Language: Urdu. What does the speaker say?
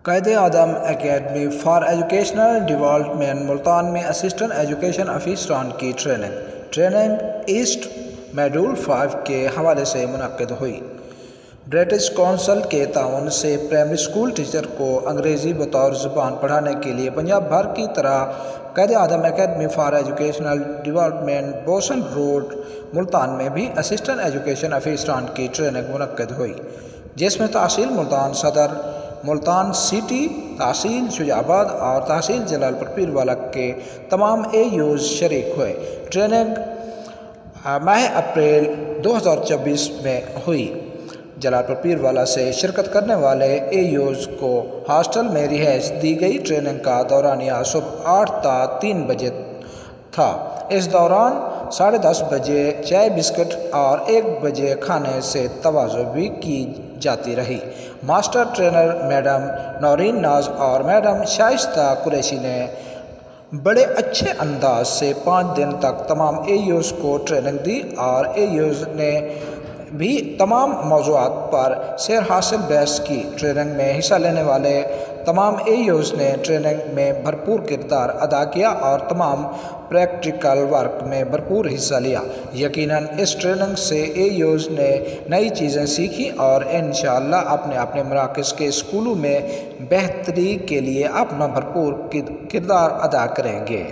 Quaid Azam academy for educational development Multan میں اسسٹنٹ ایجوکیشن افیسران کی ٹریننگ ایسٹ میڈول 5 کے حوالے سے منعقد ہوئی۔ برٹش کونسل کے تعاون سے پرائمری اسکول ٹیچر کو انگریزی بطور زبان پڑھانے کے لیے پنجاب بھر کی طرح Quaid Azam academy for educational development Bosan road Multan میں بھی اسسٹنٹ ایجوکیشن افیسران کی ٹریننگ منعقد ہوئی، جس میں تحصیل ملتان صدر، ملتان سٹی، تحصیل شجاع آباد اور تحصیل جلال پور پیروالا کے تمام اے یوز شریک ہوئے۔ ٹریننگ ماہ اپریل 2024 میں ہوئی۔ جلال پور پیروالا سے شرکت کرنے والے اے یوز کو ہاسٹل میں رہائش دی گئی۔ ٹریننگ کا دورانیہ صبح 8 تا 3 بجے تھا۔ اس دوران 10:30 بجے چائے بسکٹ اور 1 بجے کھانے سے تواضع بھی کی جاتی رہی۔ ماسٹر ٹرینر میڈم نورین ناز اور میڈم شائستہ قریشی نے بڑے اچھے انداز سے 5 دن تک تمام اے یوز کو ٹریننگ دی اور اے یوز نے بھی تمام موضوعات پر سیر حاصل بحث کی۔ ٹریننگ میں حصہ لینے والے تمام اے یوز نے ٹریننگ میں بھرپور کردار ادا کیا اور تمام پریکٹیکل ورک میں بھرپور حصہ لیا۔ یقیناً اس ٹریننگ سے اے یوز نے نئی چیزیں سیکھیں اور انشاءاللہ اپنے اپنے مراکز کے اسکولوں میں بہتری کے لیے اپنا بھرپور کردار ادا کریں گے۔